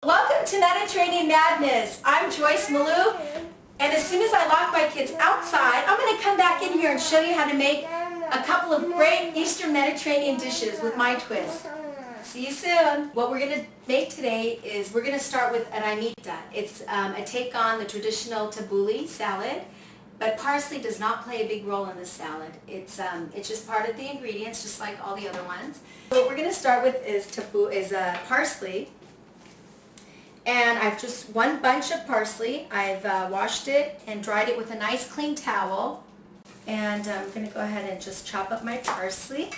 Welcome to Mediterranean Madness. I'm Joyce Malou, and as soon as I lock my kids outside, I'm going to come back in here and show you how to make a couple of great Eastern Mediterranean dishes with my twist. See you soon. What we're going to make today is we're going to start with an arnita. It's a take on the traditional tabouli salad, but parsley does not play a big role in this salad. It's just part of the ingredients, just like all the other ones. What we're going to start with is parsley. And I've just one bunch of parsley. I've washed it and dried it with a nice clean towel. And I'm going to go ahead and just chop up my parsley.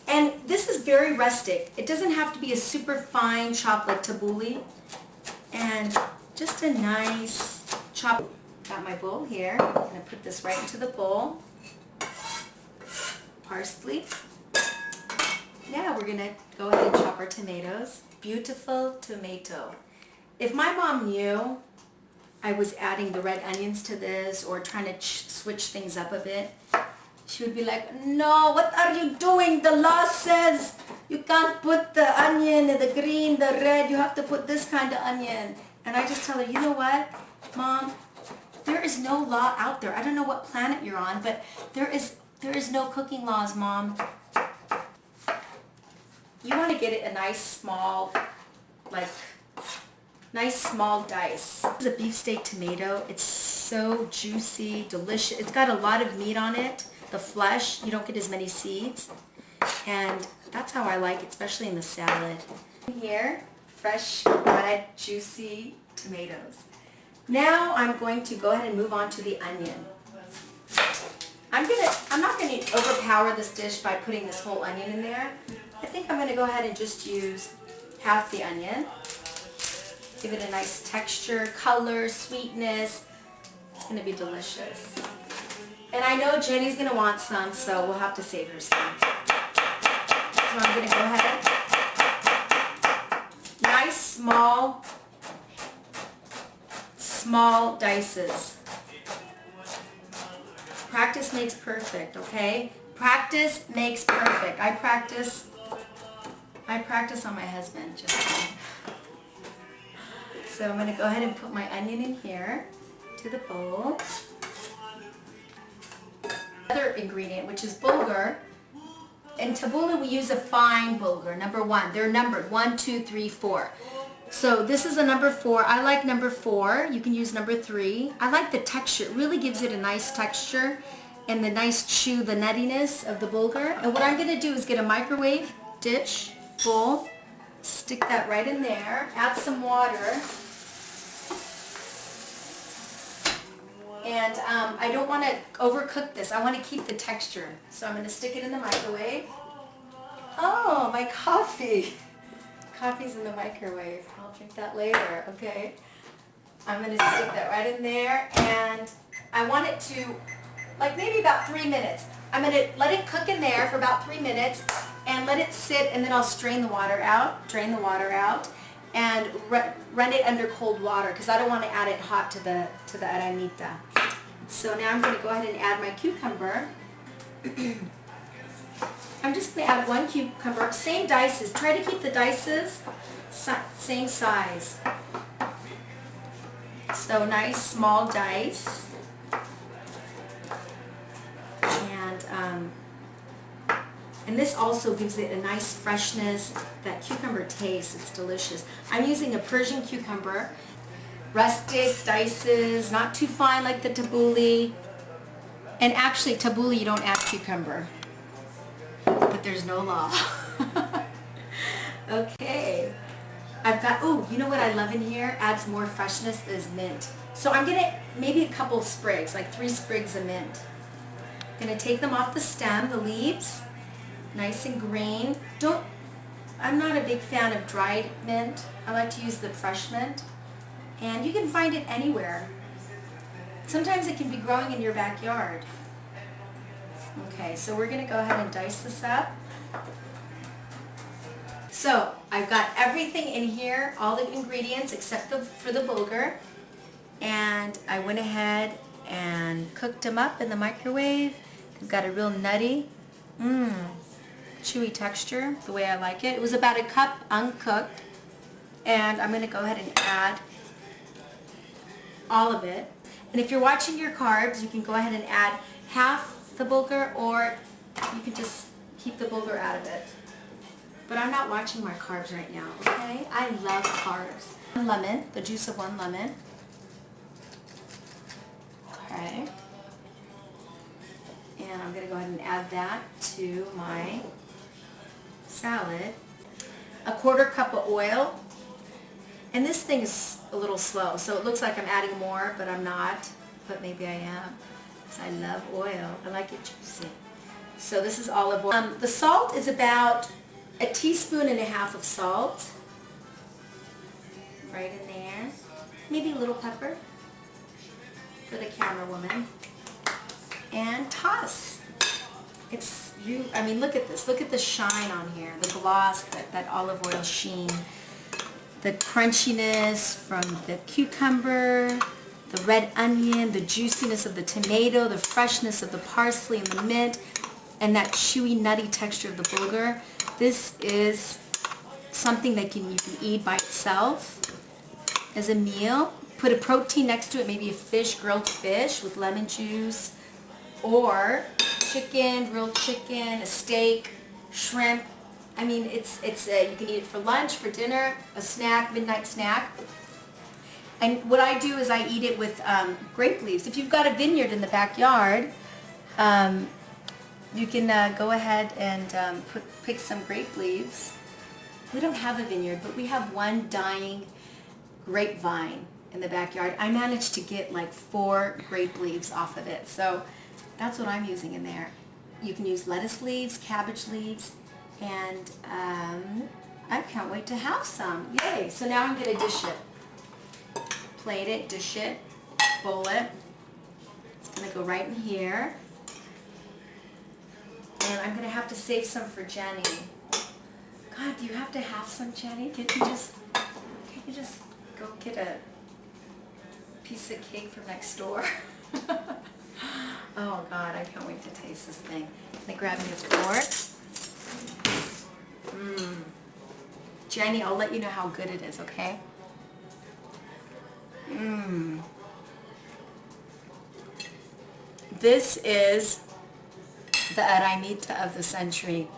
And this is very rustic. It doesn't have to be a super fine chop like tabouli. And just a nice chop. Got my bowl here. I'm going to put this right into the bowl. Parsley. Now we're going to go ahead and chop our tomatoes. Beautiful tomato. If my mom knew I was adding the red onions to this or trying to switch things up a bit, she would be like, no, what are you doing? The law says you can't put the onion, the green, the red, you have to put this kind of onion. And I just tell her, you know what, Mom, there is no law out there. I don't know what planet you're on, but there is no cooking laws, Mom. You want to get it a nice small dice. This is a beefsteak tomato. It's so juicy, delicious. It's got a lot of meat on it. The flesh, you don't get as many seeds. And that's how I like it, especially in the salad. Here, fresh, red, juicy tomatoes. Now I'm going to go ahead and move on to the onion. I'm not going to overpower this dish by putting this whole onion in there. I think I'm going to go ahead and just use half the onion. Give it a nice texture, color, sweetness. It's going to be delicious. And I know Jenny's going to want some, so we'll have to save her some. So I'm going to go ahead. Nice, small dices. Practice makes perfect, okay? Practice makes perfect. I practice on my husband, just kidding. So I'm going to go ahead and put my onion in here to the bowl. Another ingredient, which is bulghur. In tabouli we use a fine bulghur, number 1. They're numbered 1, 2, 3, 4. So this is a number 4. I like number 4. You can use number 3. I like the texture. It really gives it a nice texture and the nice chew, the nuttiness of the bulghur. And what I'm going to do is get a microwave dish full, stick that right in there, add some water. And I don't want to overcook this. I want to keep the texture. So I'm going to stick it in the microwave. Oh, my coffee. Coffee's in the microwave. I'll drink that later, okay? I'm going to stick that right in there. And I want it to, like maybe about 3 minutes. I'm going to let it cook in there for about 3 minutes and let it sit, and then I'll strain the water out, drain the water out, and run it under cold water because I don't want to add it hot to the arnita. So now I'm going to go ahead and add my cucumber. I'm just going to add 1 cucumber, same dices. Try to keep the dices same size. So nice small dice. And this also gives it a nice freshness, that cucumber taste. It's delicious. I'm using a Persian cucumber, rustic dices, not too fine like the tabouli. And actually, tabouli you don't add cucumber, but there's no law. Okay, I've got, oh, you know what I love in here? Adds more freshness is mint. So I'm gonna, maybe a couple sprigs, like 3 sprigs of mint. I'm gonna take them off the stem, the leaves. Nice and green. I'm not a big fan of dried mint. I like to use the fresh mint. And you can find it anywhere. Sometimes it can be growing in your backyard. Okay, so we're going to go ahead and dice this up. So I've got everything in here, all the ingredients except for the bulghur. And I went ahead and cooked them up in the microwave. They've got a real nutty, chewy texture, the way I like it. It was about a cup uncooked. And I'm going to go ahead and add all of it. And if you're watching your carbs, you can go ahead and add half the bulgur, or you can just keep the bulgur out of it. But I'm not watching my carbs right now, okay? I love carbs. 1 lemon, the juice of 1 lemon. Okay. And I'm going to go ahead and add that to my salad. 1/4 cup of oil. And this thing is a little slow, so it looks like I'm adding more, but I'm not. But maybe I am, because I love oil. I like it juicy. So this is olive oil. The salt is about 1.5 teaspoons of salt. Right in there. Maybe a little pepper for the camera woman. And toss. I mean, look at this. Look at the shine on here. The gloss, that olive oil sheen. The crunchiness from the cucumber, the red onion, the juiciness of the tomato, the freshness of the parsley and the mint, and that chewy, nutty texture of the bulgur. This is something that you can eat by itself as a meal. Put a protein next to it, maybe a fish, grilled fish with lemon juice, or chicken, grilled chicken, a steak, shrimp. I mean, you can eat it for lunch, for dinner, a snack, midnight snack. And what I do is I eat it with grape leaves. If you've got a vineyard in the backyard, you can go ahead and pick some grape leaves. We don't have a vineyard, but we have one dying grapevine in the backyard. I managed to get like 4 grape leaves off of it. So that's what I'm using in there. You can use lettuce leaves, cabbage leaves, and I can't wait to have some. Yay! So now I'm going to dish it. Plate it, dish it, bowl it. It's going to go right in here. And I'm going to have to save some for Jenny. God, do you have to have some, Jenny? Can't you just go get a piece of cake from next door? Oh God, I can't wait to taste this thing. Let me grab me a fork. Jenny, I'll let you know how good it is, okay? This is the aramita of the century.